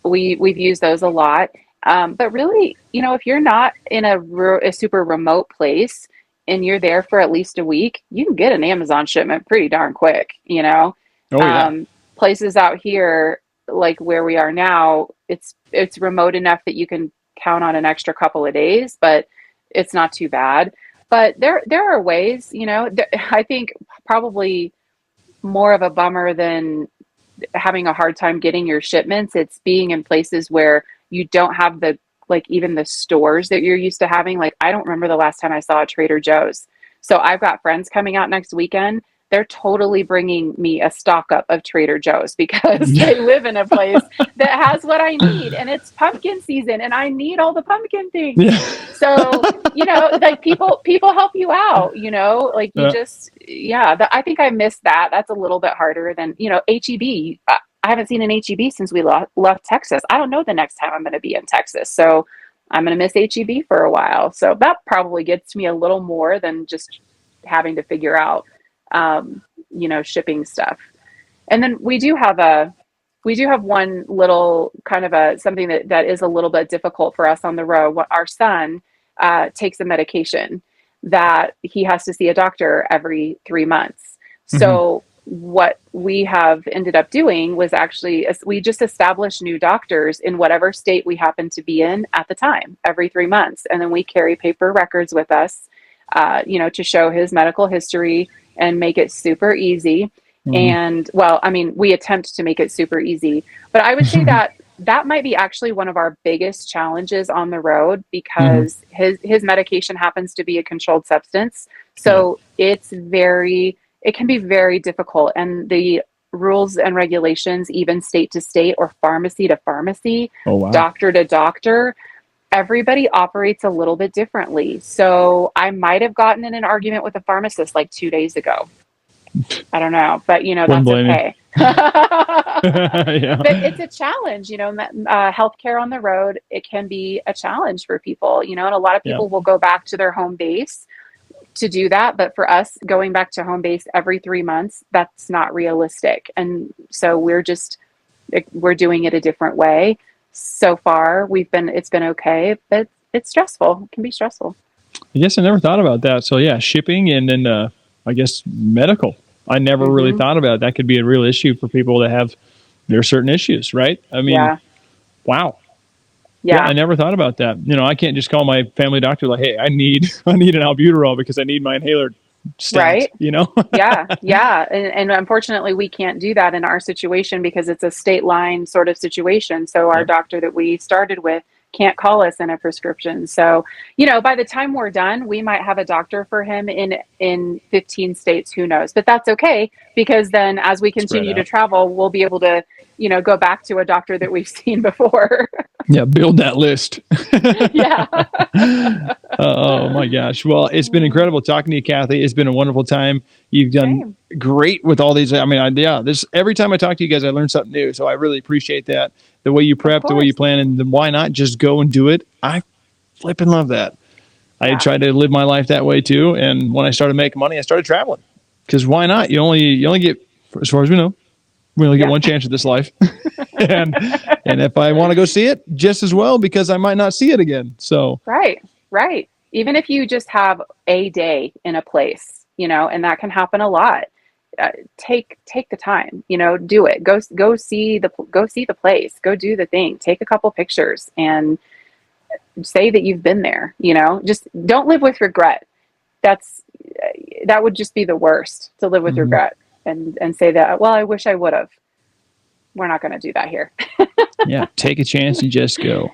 We've used those a lot. But really, if you're not in a super remote place and you're there for at least a week, you can get an Amazon shipment pretty darn quick. Oh yeah. Um, Places out here like where we are now, it's remote enough that you can count on an extra couple of days, but it's not too bad. But there are ways, I think probably more of a bummer than having a hard time getting your shipments. It's being in places where you don't have the like even the stores that you're used to having. Like I don't remember the last time I saw a Trader Joe's. So I've got friends coming out next weekend. They're totally bringing me a stock up of Trader Joe's because they live in a place that has what I need, and it's pumpkin season and I need all the pumpkin things. Yeah. So, like people help you out, like you Yeah. just yeah, I think I missed that. That's a little bit harder than, HEB. I haven't seen an HEB since we left Texas. I don't know the next time I'm going to be in Texas. So I'm going to miss HEB for a while. So that probably gets me a little more than just having to figure out, shipping stuff. And then we do have one little kind of something that is a little bit difficult for us on the road. Our son takes a medication that he has to see a doctor every 3 months. Hmm. So what we have ended up doing was actually we just establish new doctors in whatever state we happen to be in at the time every 3 months, and then we carry paper records with us, to show his medical history and make it super easy. Hmm. And well, I mean, we attempt to make it super easy, but I would say that that might be actually one of our biggest challenges on the road Hmm. because his medication happens to be a controlled substance. Yeah. So it can be very difficult. And the rules and regulations, even state to state or pharmacy to pharmacy, Oh wow. doctor to doctor, everybody operates a little bit differently. So I might have gotten in an argument with a pharmacist like 2 days ago. I don't know, but Wouldn't that's blame you. okay. But Yeah. it's a challenge, healthcare on the road. It can be a challenge for people, and a lot of Yeah. people will go back to their home base to do that. But for us, going back to home base every 3 months, that's not realistic. And so we're doing it a different way. So far, it's been okay, but it's stressful. It can be stressful. I guess I never thought about that. So yeah, shipping and then I guess medical. I never really Hmm. thought about it. That could be a real issue for people that have their certain issues, right? I mean, Yeah. wow. Yeah, I Yeah. never thought about that. I can't just call my family doctor like, "Hey, I need I need an albuterol because I need my inhaler stacked." Right. You know? Yeah, yeah. And unfortunately, we can't do that in our situation because it's a state line sort of situation. So our Yeah. doctor that we started with can't call us in a prescription. So, by the time we're done, we might have a doctor for him in 15 states, who knows, but that's okay, because then as we continue to travel, we'll be able to, go back to a doctor that we've seen before. Yeah. Build that list. Yeah. Oh my gosh. Well, it's been incredible talking to you, Kathy. It's been a wonderful time. You've done great with all these. I mean, this every time I talk to you guys, I learn something new. So I really appreciate that. The way you prep, the way you plan, and why not just go and do it? I flipping love that. I tried to live my life that way too. And when I started making money, I started traveling, because why not? You only get, as far as we know, we only get one chance at this life. and if I want to go see it, just as well, because I might not see it again. So right. Even if you just have a day in a place, and that can happen a lot. Take the time, do it. Go see the place. Go do the thing. Take a couple pictures and say that you've been there. Just don't live with regret. That would just be the worst, to live with regret and say that, well, I wish I would have. We're not going to do that here. Yeah, take a chance and just go.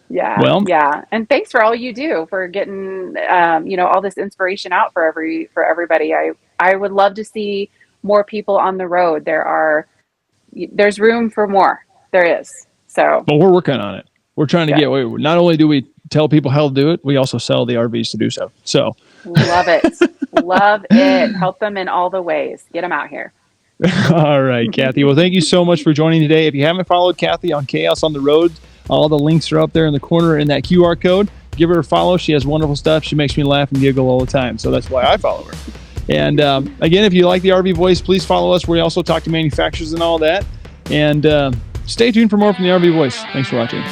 Yeah. Well, yeah. And thanks for all you do for getting, all this inspiration out for everybody. I would love to see more people on the road. There's room for more. There is. So, but we're working on it. We're trying to get away. Not only do we tell people how to do it, we also sell the RVs to do so. So love it. Love it. Help them in all the ways. Get them out here. All right, Kathy. Well, thank you so much for joining today. If you haven't followed Kathy on Chaos on the Road, all the links are up there in the corner in that QR code. Give her a follow. She has wonderful stuff. She makes me laugh and giggle all the time. So that's why I follow her. And again, if you like the RV Voice, please follow us. We also talk to manufacturers and all that. And stay tuned for more from the RV Voice. Thanks for watching.